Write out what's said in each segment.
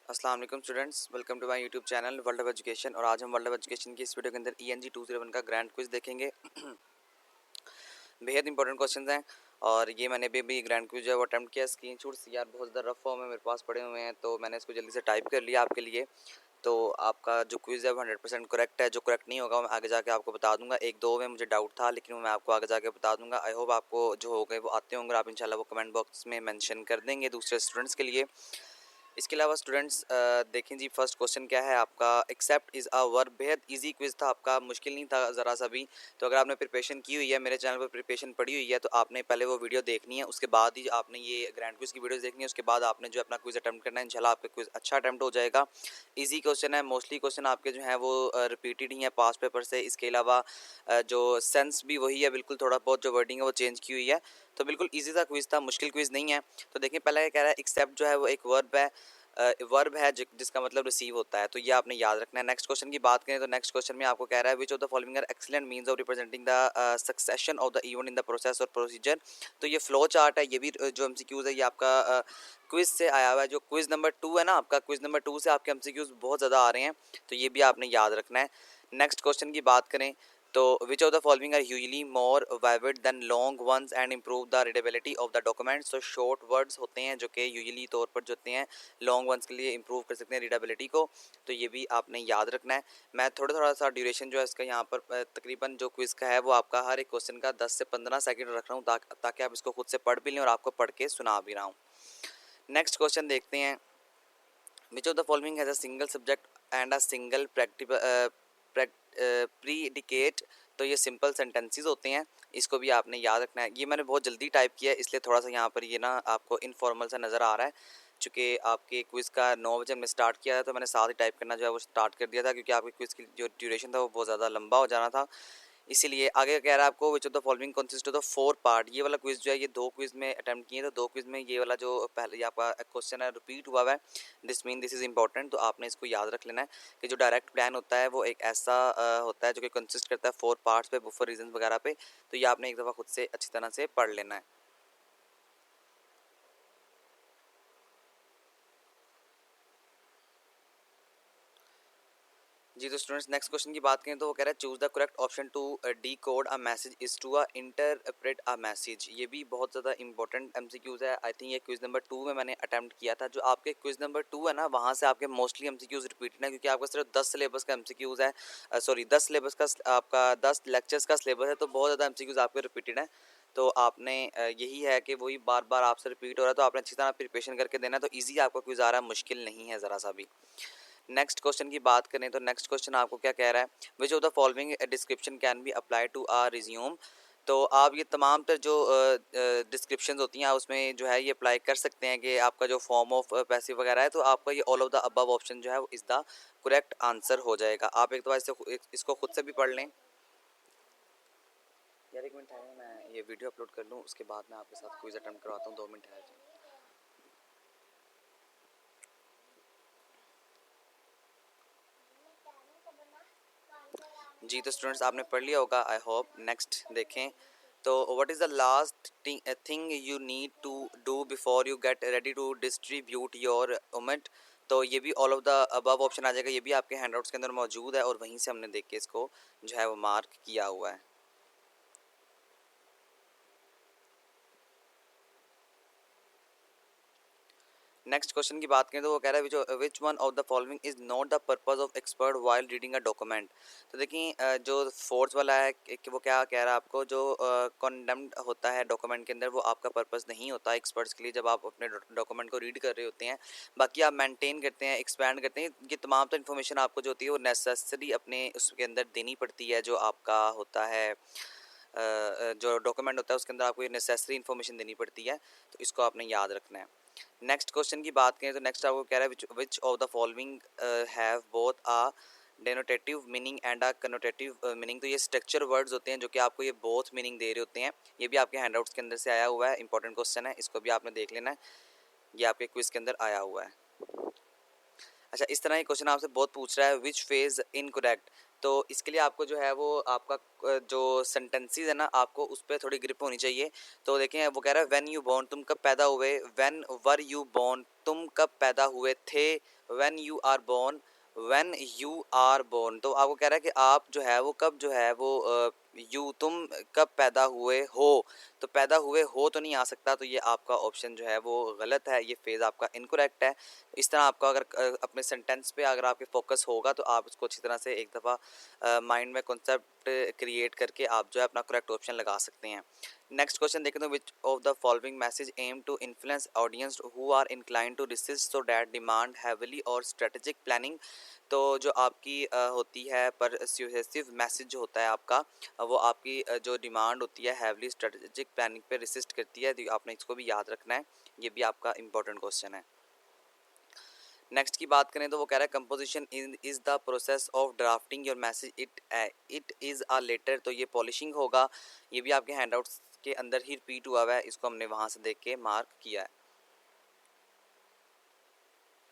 अस्सलाम वालेकुम students, welcome to my YouTube channel world of education. और आज हम वर्ल्ड ऑफ एजुकेशन की इस वीडियो के अंदर ENG 201 का ग्रैंड क्विज देखेंगे। बेहद इंपॉर्टेंट क्वेश्चंस हैं और ये मैंने भी ग्रैंड क्विज जो है वो अटैम्प्ट किया। स्क्रीनशॉट्स यार बहुत ज़्यादा रफ फॉर्म में मेरे पास पड़े हुए हैं, तो मैंने इसको जल्दी से टाइप कर लिया आपके लिए। तो आपका जो क्विज़ है वो 100% करेक्ट है। जो करेक्ट नहीं होगा मैं आगे जाके आपको बता दूंगा। एक दो में मुझे डाउट था, लेकिन वो मैं आपको आगे जाके बता दूंगा। आई होप आपको जो हो गए वो आते होंगे, आप इंशाल्लाह वो कमेंट बॉक्स में मेंशन कर देंगे दूसरे स्टूडेंट्स के लिए। इसके अलावा स्टूडेंट्स देखें जी, फर्स्ट क्वेश्चन क्या है आपका। Except is a verb. बेहद इजी क्विज था आपका, मुश्किल नहीं था ज़रा सा भी। तो अगर आपने प्रिपरेशन की हुई है, मेरे चैनल पर प्रिपरेशन पड़ी हुई है, तो आपने पहले वो वीडियो देखनी है, उसके बाद ही आपने ये ग्रैंड क्विज की वीडियोस देखनी है। उसके बाद आपने जो अपना क्विज अटैम्प्ट करना है, इंशाल्लाह आपका क्विज अच्छा अटैम्प्ट हो जाएगा। ईजी क्वेश्चन है, मोस्टली क्वेश्चन आपके जो हैं वो रिपीटेड ही हैं पास्ट पेपर से। इसके अलावा जो सेंस भी वही है बिल्कुल, थोड़ा बहुत जो वर्डिंग है वो चेंज की हुई है। तो बिल्कुल ईजी सा क्विज था, मुश्किल क्विज नहीं है। तो देखिए पहले क्या कह रहा है, एक्सेप्ट जो है वो एक वर्ब है, वर्ब है जिसका मतलब रिसीव होता है, तो ये आपने याद रखना है। नेक्स्ट क्वेश्चन की बात करें तो नेक्स्ट क्वेश्चन में आपको कह रहा है which of the following are excellent means of representing the succession of the event in the process और प्रोसीजर। तो ये फ्लो चार्ट है, ये भी जो एमसीक्यूज है ये आपका क्विज से आया हुआ है। जो क्विज नंबर 2 है ना आपका, क्विज नंबर 2 से आपके एमसीक्यूज बहुत ज़्यादा आ रहे हैं, तो ये भी आपने याद रखना है। नेक्स्ट क्वेश्चन की बात करें तो which of the following are usually more vivid than long ones and improve the readability of the documents. तो शॉर्ट वर्ड्स होते हैं जो कि यूजली तौर पर जो होते हैं लॉन्ग वंस के लिए इम्प्रूव कर सकते हैं रीडेबिलिटी को, तो ये भी आपने याद रखना है। मैं थोड़ा सा ड्यूरेशन जो है इसका यहाँ पर तकरीबन जो क्विज़ का है वो आपका हर एक क्वेश्चन का 10 से 15 सेकंड रख रहा हूँ, ताकि आप इसको खुद से पढ़ भी लें और आपको पढ़ के सुना भी रहा हूँ। नेक्स्ट क्वेश्चन देखते हैं, which of the following has a single subject and a single predicate. तो ये सिंपल सेंटेंसेस होते हैं, इसको भी आपने याद रखना है। ये मैंने बहुत जल्दी टाइप किया है, इसलिए थोड़ा सा यहाँ पर ये ना आपको इनफॉर्मल सा नज़र आ रहा है। चूँकि आपके क्विज़ का 9 बजे हमने स्टार्ट किया था, तो मैंने साथ ही टाइप करना जो है वो स्टार्ट कर दिया था, क्योंकि आपके क्विज़ की जो ड्यूरेशन था वो बहुत ज़्यादा लंबा हो जाना था। इसीलिए आगे कह रहा है आपको which of the following consist of the 4 part. ये वाला क्विज जो है ये 2 क्विज में अटेम्प्ट किए, तो 2 क्विज में ये वाला जो पहले ये आपका क्वेश्चन है रिपीट हुआ है। This mean this is important, तो आपने इसको याद रख लेना है कि जो डायरेक्ट प्लान होता है वो एक ऐसा होता है जो कि कंसिस्ट करता है 4 पार्ट्स पे, बुफर रीजन वगैरह पे। तो ये आपने एक दफ़ा खुद से अच्छी तरह से पढ़ लेना है। जी तो स्टूडेंट्स नेक्स्ट क्वेश्चन की बात करें तो वो कह रहा है choose the correct option to decode a message is to a interpret a message. ये भी बहुत ज़्यादा इंपॉर्टेंट एमसीक्यूज है। आई थिंक ये क्विज नंबर 2 में मैंने अटैम्प्ट किया था। जो आपके क्विज नंबर 2 है ना, वहाँ से आपके मोस्टली एमसीक्यूज रिपीटेड है, क्योंकि आपका सिर्फ 10 सिलेबस का एमसीक्यूज है, सॉरी 10 सिलेबस का आपका 10 लेक्चर्स का सिलेबस है, तो बहुत ज़्यादा एमसीक्यूज आपके रिपीटेड है। तो आपने यही है कि वही बार बार आपसे रिपीट हो रहा है, तो आपने अच्छी तरह प्रिपरेशन करके देना है, तो ईजी आपका क्विज आ रहा है, मुश्किल नहीं है ज़रा सा भी। नेक्स्ट क्वेश्चन की बात करें तो नेक्स्ट क्वेश्चन आपको क्या कह रहा है, which of the following description can be apply to a resume. तो आप ये तमाम तर जो डिस्क्रिप्शन होती हैं उसमें जो है ये अप्लाई कर सकते हैं कि आपका जो फॉर्म ऑफ पैसिव वगैरह है, तो आपका ये all of the above option जो है वो इज़ द करेक्ट आंसर हो जाएगा। आप एक बार इसको खुद से भी पढ़ लें। यार एक मिनट है, मैं ये वीडियो अपलोड कर लूँ, उसके बाद मैं आपके साथ क्विज अटेम्प्ट करवाता हूँ। 2 मिनट है। जी तो स्टूडेंट्स आपने पढ़ लिया होगा आई होप। नेक्स्ट देखें तो what is the last thing you need to do before you get ready to distribute your document. तो ये भी all of the above option आ जाएगा, ये भी आपके हैंडआउट्स के अंदर मौजूद है और वहीं से हमने देख के इसको जो है वो मार्क किया हुआ है। नेक्स्ट क्वेश्चन की बात करें तो वो कह रहा है which one of the following is not the purpose of expert while reading a document. तो देखिए जो फोर्थ वाला है कि वो क्या कह रहा है आपको, जो कंडेम्ड होता है डॉक्यूमेंट के अंदर वो आपका पर्पस नहीं होता एक्सपर्ट्स के लिए जब आप अपने डॉक्यूमेंट को रीड कर रहे होते हैं। बाकी आप मेंटेन करते हैं, एक्सपैंड करते हैं, ये तमाम तो इन्फॉर्मेशन आपको जो होती है वो नेसेसरी अपने उसके अंदर देनी पड़ती है। जो आपका होता है जो डॉक्यूमेंट होता है उसके अंदर आपको ये नेसेसरी इन्फॉर्मेशन देनी पड़ती है, तो इसको आपने याद रखना है। नेक्स्ट क्वेश्चन की बात करें तो नेक्स्ट आपको कह रहा है which of the following have both a denotative meaning and a connotative meaning. तो ये स्ट्रक्चर वर्ड्स होते हैं जो कि आपको ये बोथ मीनिंग दे रहे होते हैं। ये भी आपके हैंडआउट्स के अंदर से आया हुआ है, इंपॉर्टेंट क्वेश्चन है, इसको भी आपने देख लेना है, ये आपके क्विज के अंदर आया हुआ है। अच्छा, इस तरह ये क्वेश्चन आपसे बहुत पूछ रहा है विच फेज इनकरेक्ट। तो इसके लिए आपको जो है वो आपका जो सेंटेंसेस है ना आपको उस पर थोड़ी ग्रिप होनी चाहिए। तो देखें वो कह रहा है व्हेन यू बोर्न तुम कब पैदा हुए, व्हेन वर यू बोर्न तुम कब पैदा हुए थे, when you are born when you are born. तो आपको कह रहा है कि आप जो है वो कब जो है वो यू तुम कब पैदा हुए हो, तो पैदा हुए हो तो नहीं आ सकता, तो ये आपका ऑप्शन जो है वो गलत है, ये फेज़ आपका इनकरेक्ट है। इस तरह आपका अगर अपने सेंटेंस पे अगर आपके फोकस होगा तो आप उसको अच्छी तरह से एक दफ़ा माइंड में कॉन्सेप्ट क्रिएट करके आप जो है अपना करेक्ट ऑप्शन लगा सकते हैं। नेक्स्ट क्वेश्चन देखें तो which of the following message aim to influence audience who are incline to resist so that demand heavily और स्ट्रेटेजिक प्लानिंग। तो जो आपकी होती है परस्यूएसिव मैसेज जो होता है आपका वो आपकी जो डिमांड होती है हैवली स्ट्रेटेजिक प्लानिंग पे रिसिस्ट करती है, तो आपने इसको भी याद रखना है, ये भी आपका इंपॉर्टेंट क्वेश्चन है। नेक्स्ट की बात करें तो वो कह रहा है composition is the process of drafting your message it is a letter, तो ये पॉलिशिंग होगा, ये भी आपके हैंडआउट्स के अंदर ही रिपीट हुआ है, इसको हमने वहाँ से देख के मार्क किया है।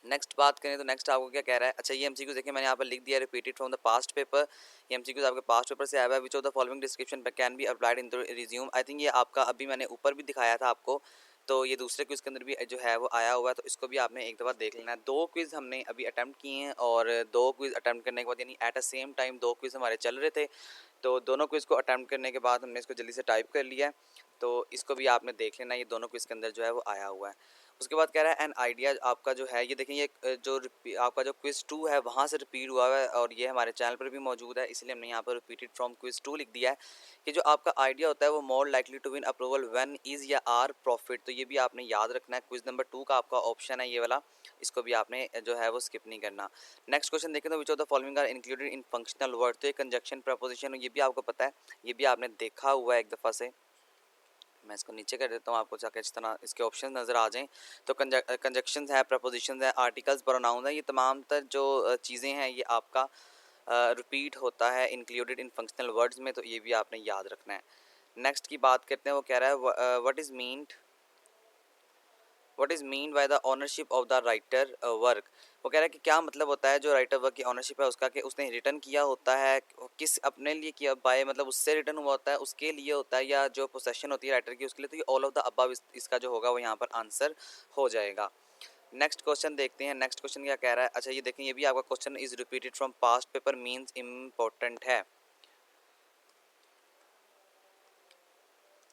नेक्स्ट बात करें तो नेक्स्ट आपको क्या कह रहा है, अच्छा ये एमसीक्यू देखिए मैंने यहाँ पर लिख दिया repeated from the past paper, ये एमसीक्यूज आपके पास्ट पेपर से आया हुआ है। Which of the following description can be applied in resume, I think ये आपका अभी मैंने ऊपर भी दिखाया था आपको, तो ये दूसरे क्विज़ के अंदर भी जो है वो आया हुआ है, तो इसको भी आपने एक दफ़ा देख लेना है। दो क्विज़ हमने अभी अटैम्प्ट किए हैं और दो क्विज़ अटैम्प्ट करने के बाद यानी एट अ सेम टाइम दो क्विज़ हमारे चल रहे थे, तो दोनों क्विज़ को अटैम्प्ट करने के बाद हमने इसको जल्दी से टाइप कर लिया है, तो इसको भी आपने देख लेना, ये दोनों क्विज़ के अंदर जो है वो आया हुआ है। उसके बाद कह रहा है एन आइडिया आपका जो है ये देखें ये जो आपका जो क्विज़ 2 है वहाँ से रिपीट हुआ है और ये हमारे चैनल पर भी मौजूद है, इसलिए हमने यहाँ पर रिपीटेड फ्रॉम क्विज़ 2 लिख दिया है कि जो आपका आइडिया होता है वो more likely to win approval when is या आर प्रॉफिट, तो ये भी आपने याद रखना है। क्विज़ नंबर 2 का आपका ऑप्शन है ये वाला, इसको भी आपने जो है वो स्किप नहीं करना। नेक्स्ट क्वेश्चन देखें तो which of the following are included in functional word, तो ये कंजक्शन प्रपोजिशन ये भी आपको पता है, ये भी आपने देखा हुआ है एक दफ़ा से। मैं इसको नीचे कर देता हूँ आपको जाके इस तरह इसके ऑप्शन नज़र आ जाएं, तो कंजक्शंस है, प्रपोजिशंस है, आर्टिकल्स, प्रोनाउन है, ये तमाम तर जो चीज़ें हैं ये आपका रिपीट होता है इंक्लूडेड इन फंक्शनल वर्ड्स में, तो ये भी आपने याद रखना है। नेक्स्ट की बात करते हैं, वो कह रहा है what is mean by the ownership of the writer work, वो कह रहा है कि क्या मतलब होता है जो राइटर वर्क की ओनरशिप है उसका, कि उसने रिटर्न किया होता है, किस अपने लिए किया, बाय मतलब उससे रिटर्न हुआ होता है उसके लिए होता है, या जो पोसेशन होती है राइटर की उसके लिए, तो ये ऑल ऑफ द अबव इसका जो होगा वो यहाँ पर आंसर हो जाएगा। नेक्स्ट क्वेश्चन देखते हैं, नेक्स्ट क्वेश्चन क्या कह रहा है, अच्छा ये देखें ये भी आपका question is repeated from past paper means important है,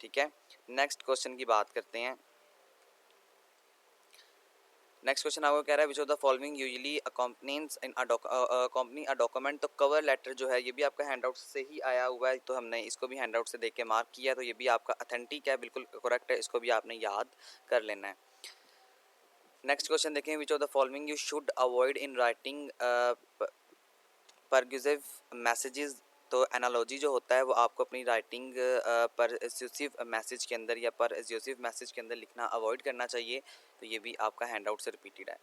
ठीक है। नेक्स्ट क्वेश्चन की बात करते हैं, नेक्स्ट क्वेश्चन आपको कह रहा है which of the following usually accompanies in accompany a document, तो कवर लेटर जो है ये भी आपका हैंडआउट से ही आया हुआ है, तो हमने इसको भी हैंडआउट से देख के मार्क किया, तो ये भी आपका ऑथेंटिक है, बिल्कुल करेक्ट है, इसको भी आपने याद कर लेना है। नेक्स्ट क्वेश्चन देखें which of the following you should avoid in writing persuasive messages, तो एनालॉजी जो होता है वो आपको अपनी राइटिंग परस्यूसिव मैसेज के अंदर या परस्यूसिव मैसेज के अंदर लिखना अवॉइड करना चाहिए, तो ये भी आपका हैंडआउट से रिपीटेड है।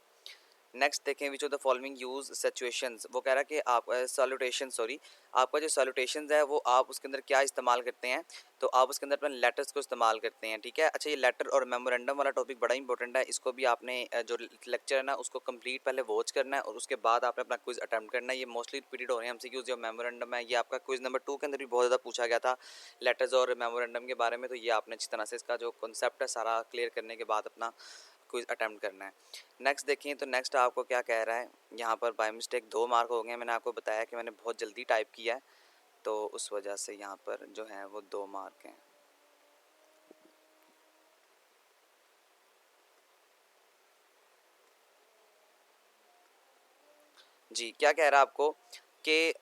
नेक्स्ट देखें which of the following use situations, वो कह रहा है कि आप सॉल्यूटेशन सॉरी आपका जो सॉल्यूटेशंस है वो आप उसके अंदर क्या इस्तेमाल करते हैं, तो आप उसके अंदर अपने लेटर्स को इस्तेमाल करते हैं, ठीक है। अच्छा ये लेटर और मेमोरेंडम वाला टॉपिक बड़ा इंपॉर्टेंट है, इसको भी आपने जो लेक्चर है ना उसको कंप्लीट पहले वॉच करना है और उसके बाद आपने अपना क्विज अटैम्प्ट करना है, ये मोस्टली रिपीटेड हो रहे हैं एमसीक्यूज। जो मेमोरेंडम है ये आपका क्विज नंबर 2 के अंदर भी बहुत ज़्यादा पूछा गया था लेटर्स और मेमोरेंडम के बारे में, तो ये आपने अच्छी तरह से इसका जो कॉन्सेप्ट है सारा क्लियर करने के बाद अपना क्विज अटैम्प्ट करना है। नेक्स्ट देखिए तो नेक्स्ट आपको क्या कह रहा है, यहाँ पर बाय मिस्टेक 2 मार्क हो गए, मैंने आपको बताया कि मैंने बहुत जल्दी टाइप किया है, तो उस वजह से यहाँ पर जो है वो 2 मार्क हैं। जी क्या कह रहा है आपको कि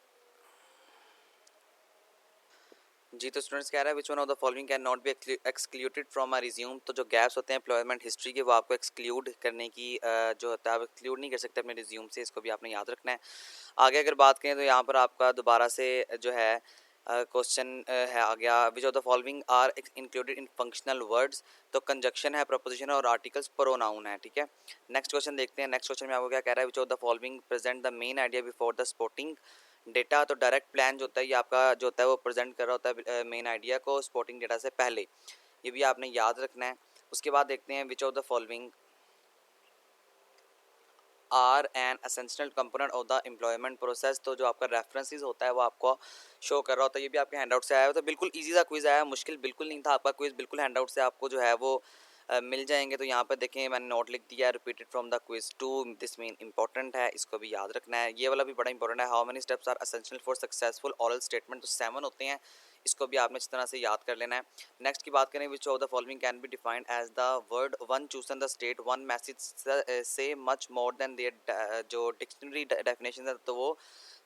जी, तो स्टूडेंट्स कह रहा है which one of the following can not be excluded from a resume, तो जो गैप्स होते हैं एम्प्लॉयमेंट हिस्ट्री के वो आपको एक्सक्लूड करने की जो होता है आप एक्सक्लूड नहीं कर सकते अपने रिज्यूम से, इसको भी आपने याद रखना है। आगे अगर बात करें तो यहाँ पर आपका दोबारा से जो है क्वेश्चन है आ गया which of the following are included in functional words, तो कंजक्शन है, प्रपोजिशन है और आर्टिकल्स प्रोनाउन है, ठीक है। नेक्स्ट क्वेश्चन देखते हैं, नेक्स्ट क्वेश्चन में आपको क्या कह रहा है which of the following present the main idea before the sporting data, तो डायरेक्ट प्लान जो होता है ये आपका जो होता है वो प्रेजेंट कर रहा होता है मेन आइडिया को स्पोर्टिंग डेटा से पहले, ये भी आपने याद रखना है। उसके बाद देखते हैं which of the following are an essential component of the employment process. तो जो आपका रेफरेंसेस होता है वो आपको शो कर रहा होता है। ये भी आपके हैंडआउट से आया हुआ, तो बिल्कुल इजी सा क्विज़ आया, मुश्किल बिल्कुल नहीं था आपका क्विज़, बिल्कुल हैंडआउट से आपको जो है वो मिल जाएंगे। तो यहाँ पर देखें मैंने नोट लिख दिया, repeated from the quiz two, this mean important है, इसको भी याद रखना है। ये वाला भी बड़ा इंपॉर्टेंट है, how many steps are essential for successful oral statement, तो 7 होते हैं, इसको भी आपने इस तरह से याद कर लेना है। नेक्स्ट की बात करें, which of the following can be defined as the word one chosen the state one message say much more than there, जो डिक्शनरी डेफिनेशन है तो वो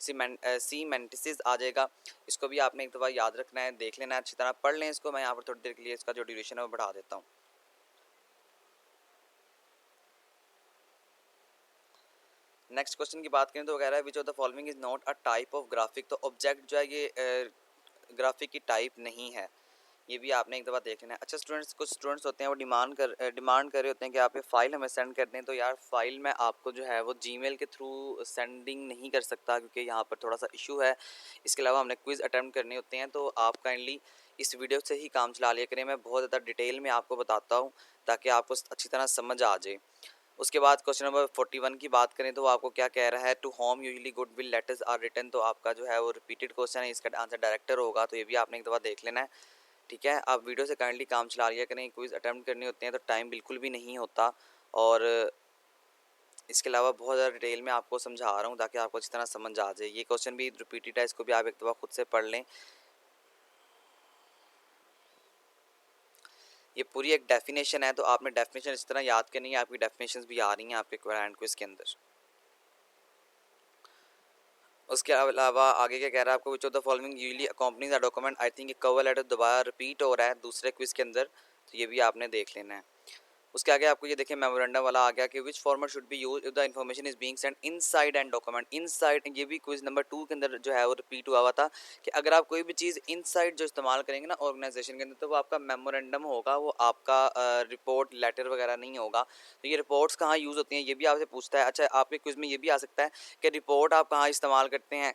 सीमेंटिसिस आ जाएगा। इसको भी आपने एक दफ़ा याद रखना है, देख लेना है, अच्छी तरह पढ़ लें इसको। मैं यहाँ पर थोड़ी देर के लिए इसका जो ड्यूरेशन है वो बढ़ा देता हूँ। नेक्स्ट क्वेश्चन की बात करें तो कह रहा है which of the following is not a type of graphic, तो ऑब्जेक्ट जो है ये ग्राफिक की टाइप नहीं है, ये भी आपने एक दफ़ा देख लेना है। अच्छा स्टूडेंट्स, कुछ स्टूडेंट्स होते हैं वो डिमांड कर रहे होते हैं कि आप ये फ़ाइल हमें सेंड कर दें, तो यार फ़ाइल मैं आपको जो है वो जीमेल के थ्रू सेंडिंग नहीं कर सकता क्योंकि यहाँ पर थोड़ा सा इशू है। इसके अलावा हमने क्विज़ अटैम्प्ट करने होते हैं, तो आप काइंडली इस वीडियो से ही काम चला लिया करें। मैं बहुत ज़्यादा डिटेल में आपको बताता हूँ ताकि आपको अच्छी तरह समझ आ जाए। उसके बाद क्वेश्चन नंबर 41 की बात करें तो वो आपको क्या कह रहा है, to whom usually goodwill letters are written, तो आपका जो है वो रिपीटेड क्वेश्चन है, इसका आंसर डायरेक्टर होगा, तो ये भी आपने एक दफ़ा देख लेना है। ठीक है, आप वीडियो से काइंडली काम चला लिया करें, क्विज़ अटैम्प्ट करने होते हैं तो टाइम बिल्कुल भी नहीं होता। और इसके अलावा बहुत ज़्यादा डिटेल में आपको समझा रहा हूँ ताकि आपको अच्छी तरह समझ आ जाए। ये क्वेश्चन भी रिपीटेड है, इसको भी आप एक दफ़ा खुद से पढ़ लें। ये पूरी एक डेफिनेशन है, तो आपने डेफिनेशन इस तरह याद करनी है, आपकी डेफिनेशन भी आ रही हैं आपके करंट क्विज़ के अंदर। उसके अलावा आगे क्या कह रहा है आपको, which of the following usually accompanies a document, I think cover letter दोबारा रिपीट हो रहा है दूसरे क्विज़ के अंदर, तो ये भी आपने देख लेना है। उसके आगे आपको ये देखिए मेमोरेंडम वाला आ गया कि विच format should be use if the information is being Saint inside and document, inside, ये भी क्विज नंबर 2 के अंदर जो है वो रिपीट हुआ था कि अगर आप कोई भी चीज़ इनसाइड जो इस्तेमाल करेंगे ना ऑर्गेनाइजेशन के अंदर, तो वो आपका मेमोरेंडम होगा, वो आपका रिपोर्ट लेटर वगैरह नहीं होगा। तो ये रिपोर्ट्स कहाँ यूज़ होती हैं ये भी आपसे पूछता है। अच्छा आपके क्विज में ये भी आ सकता है कि रिपोर्ट आप कहाँ इस्तेमाल करते हैं,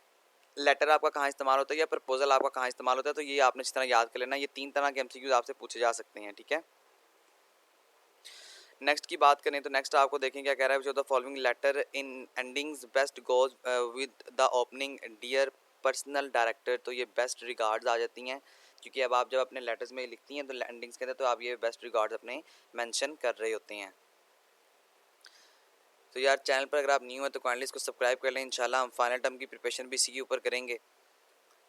लेटर आपका कहाँ इस्तेमाल होता है, या प्रपोजल आपका कहाँ इस्तेमाल होता है, तो ये आपने इस तरह याद कर लेना। ये 3 तरह के एमसीक्यूज आपसे पूछे जा सकते हैं। ठीक है, नेक्स्ट की बात करें तो नेक्स्ट आपको देखें क्या कह रहा है, जो the following letter in endings best goes with the opening dear personal director, तो ये बेस्ट रिगार्ड्स आ जाती हैं क्योंकि अब आप जब अपने लेटर्स में लिखती हैं तो एंडिंग्स के अंदर तो आप ये बेस्ट रिगार्ड्स अपने मेंशन कर रहे होते हैं। तो यार चैनल पर अगर आप न्यू हैं तो काइंडली इसको सब्सक्राइब कर लें, इंशाल्लाह हम फाइनल टर्म की प्रिपरेशन भी इसी के ऊपर करेंगे।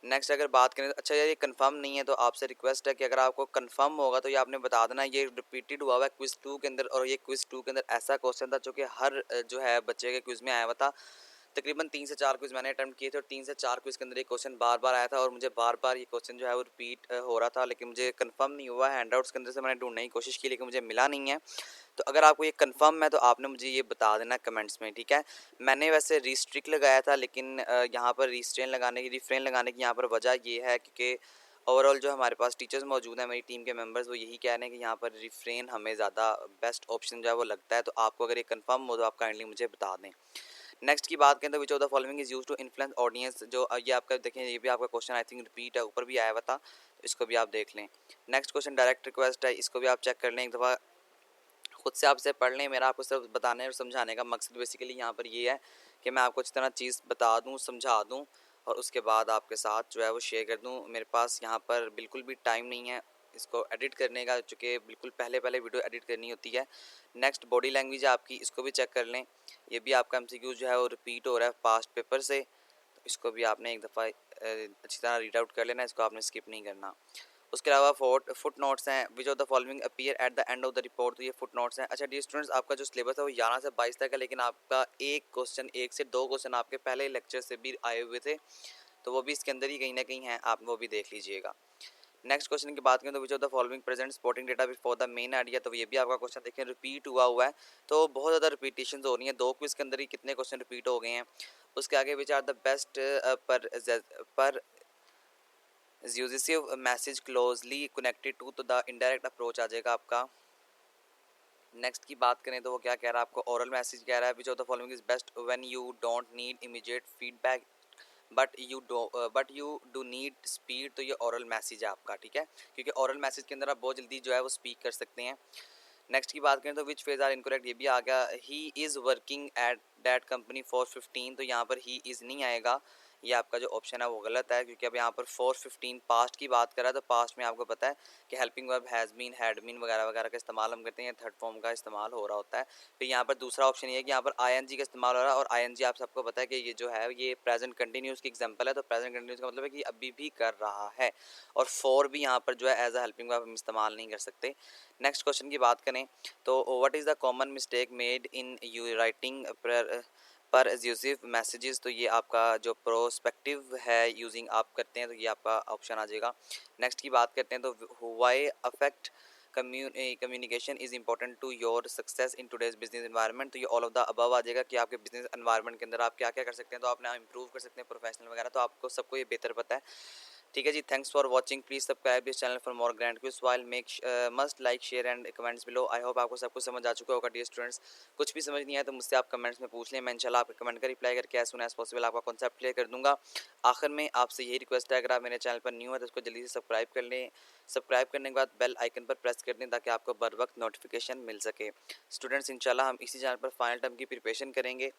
नेक्स्ट अगर बात करें, अच्छा यार ये कंफर्म नहीं है तो आपसे रिक्वेस्ट है कि अगर आपको कंफर्म होगा तो ये आपने बता देना। ये रिपीटेड हुआ है क्विज़ 2 के अंदर, और ये क्विज़ 2 के अंदर ऐसा क्वेश्चन था जो कि हर जो है बच्चे के क्विज़ में आया हुआ था। तकरीबन 3 से 4 क्विज़ मैंने अटैम्प्ट किए थे और 3 से 4 क्विज़ के अंदर ये क्वेश्चन बार बार आया था और मुझे बार बार ये क्वेश्चन जो है वो रिपीट हो रहा था, लेकिन मुझे कंफर्म नहीं हुआ। हैंडआउट्स के अंदर से मैंने ढूंढने की कोशिश की लेकिन मुझे मिला नहीं है। तो अगर आपको ये कंफर्म है तो आपने मुझे ये बता देना कमेंट्स में। ठीक है, मैंने वैसे रिस्ट्रिक्ट लगाया था लेकिन यहाँ पर रिफ्रेन लगाने की यहाँ पर वजह ये है क्योंकि ओवरऑल जो हमारे पास टीचर्स मौजूद हैं, मेरी टीम के मेंबर्स, वो यही कह रहे हैं कि यहाँ पर रिफ्रेन हमें ज़्यादा बेस्ट ऑप्शन जो है वो लगता है। तो आपको अगर ये कंफर्म हो तो आप काइंडली मुझे बता दें। नेक्स्ट की बात करें तो which of the following is use to influence audience, जो ये आपका देखें ये भी आपका क्वेश्चन आई थिंक रिपीट है, ऊपर भी आया हुआ था, तो इसको भी आप देख लें। नेक्स्ट क्वेश्चन डायरेक्ट रिक्वेस्ट है, इसको भी आप चेक कर लें एक दफ़ा, खुद से आपसे पढ़ लें। मेरा आपको सिर्फ बताने और समझाने का मकसद बेसिकली यहाँ पर ये है कि मैं आपको अच्छी तरह चीज़ बता दूँ, समझा दूँ और उसके बाद आपके साथ जो है वो शेयर कर दूँ। मेरे पास यहाँ पर बिल्कुल भी टाइम नहीं है इसको एडिट करने का, चूँकि बिल्कुल पहले वीडियो एडिट करनी होती है। नेक्स्ट बॉडी लैंग्वेज आपकी, इसको भी चेक कर लें। ये भी आपका एमसीक्यू जो है वो रिपीट हो रहा है पास्ट पेपर से, तो इसको भी आपने एक दफ़ा अच्छी तरह रीड आउट कर लेना, इसको आपने स्किप नहीं करना। उसके अलावा फुट नोट्स हैं, which of the following appear at the end of the report, तो ये फुट नोट्स हैं। अच्छा डियर स्टूडेंट्स, आपका जो सिलेबस है वो 11 से 22 तक है, लेकिन आपका एक से दो क्वेश्चन आपके पहले लेक्चर से भी आए हुए थे, तो वो भी इसके अंदर ही कहीं ना कहीं हैं, आप वो भी देख लीजिएगा। नेक्स्ट क्वेश्चन की बात करें तो which of the following present sporting data before the main idea, तो ये भी आपका क्वेश्चन देखें रिपीट हुआ है, तो बहुत ज़्यादा रिपीटेशन हो रही हैं, 2 क्विज के अंदर ही कितने क्वेश्चन रिपीट हो गए हैं। उसके आगे विच आर द बेस्ट पर यूजिसिव मैसेज क्लोजली कनेक्टेड टू, तो द इनडायरेक्ट अप्रोच आ जाएगा आपका। नेक्स्ट की बात करें तो वो क्या कह रहा है आपको, ओरल मैसेज कह रहा है which of the following is best when you don't need immediate feedback but you do need speed, तो ये ओरल मैसेज है आपका। ठीक है, क्योंकि ओरल मैसेज के अंदर आप बहुत जल्दी जो है वो स्पीक कर सकते हैं। नेक्स्ट की बात करें तो विच फेज आर इनकरेक्ट, ये भी आ गया। He is working at that company for 15, तो यहाँ पर ही इज़ नहीं आएगा, ये आपका जो ऑप्शन है वो गलत है, क्योंकि अब यहाँ पर फॉर 15 पास्ट की बात कर रहा है, तो पास्ट में आपको पता है कि helping verb has been, had been वगैरह वगैरह का इस्तेमाल हम करते हैं, थर्ड फॉर्म का इस्तेमाल हो रहा होता है। फिर यहाँ पर दूसरा ऑप्शन ये है कि यहाँ पर आईएनजी का इस्तेमाल हो रहा है, और आईएनजी आप सबको पता है कि ये जो है ये प्रेजेंट कंटिन्यूस की एग्जांपल है, तो प्रेजेंट कंटिन्यूस का मतलब है कि अभी भी कर रहा है, और फॉर भी यहाँ पर जो है एज अ हेल्पिंग वर्ब हम इस्तेमाल नहीं कर सकते। नेक्स्ट क्वेश्चन की बात करें तो what is the common mistake made in you writing पर एज्यूसिव मैसेजेस, तो ये आपका जो प्रोस्पेक्टिव है यूजिंग आप करते हैं, तो ये आपका ऑप्शन आ जाएगा। नेक्स्ट की बात करते हैं तो why affect communication is important to your success in today's business environment, तो ये ऑल ऑफ द अबव आ जाएगा कि आपके बिजनेस एनवायरनमेंट के अंदर आप क्या क्या कर सकते हैं, तो आपने इंप्रूव कर सकते हैं प्रोफेशनल वगैरह, तो आपको सबको ये बेहतर पता है। ठीक है जी, thanks for watching, please subscribe this channel for more grand quiz while make must like share and comments below. I hope आपको सब कुछ समझ आ चुका होगा डियर स्टूडेंट्स। कुछ भी समझ नहीं आया तो मुझसे आप कमेंट्स में पूछ लें, मैं इंशाल्लाह आपके कमेंट का रिप्लाई करके एज सुन एज पॉसिबल आपका कॉन्सेप्ट क्लियर कर दूंगा। आखिर में आपसे यही रिक्वेस्ट है, अगर आप मेरे चैनल पर न्यू है तो उसको जल्दी से सब्सक्राइब कर लें। सब्सक्राइब करने के बाद बेल आइकन पर प्रेस कर दें ताकि आपको बर वक्त नोटिफिकेशन मिल सके। स्टूडेंट्स इंशाल्लाह हम इसी चैनल पर फाइनल टर्म की प्रिपरेशन करेंगे,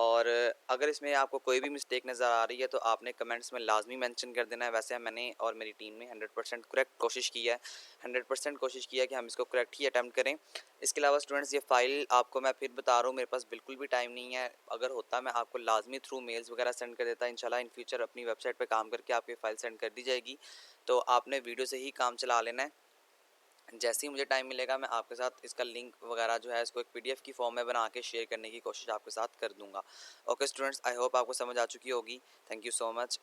और अगर इसमें आपको कोई भी मिस्टेक नज़र आ रही है तो आपने कमेंट्स में लाजमी मेंशन कर देना है। वैसे मैंने और मेरी टीम ने 100% करेक्ट कोशिश की है, 100% कोशिश की है कि हम इसको करेक्ट ही अटैम्प्ट करें। इसके अलावा स्टूडेंट्स ये फ़ाइल आपको मैं फिर बता रहा हूँ, मेरे पास बिल्कुल भी टाइम नहीं है, अगर होता मैं आपको लाजमी थ्रू मेल्स वगैरह सेंड कर देता। इंशाल्लाह इन फ्यूचर अपनी वेबसाइट पर काम करके आपकी फ़ाइल सेंड कर दी जाएगी, तो आपने वीडियो से ही काम चला लेना है। जैसे ही मुझे टाइम मिलेगा मैं आपके साथ इसका लिंक वगैरह जो है इसको एक पीडीएफ की फॉर्म में बना के शेयर करने की कोशिश आपके साथ कर दूंगा। ओके स्टूडेंट्स, आई होप आपको समझ आ चुकी होगी। Thank you so much.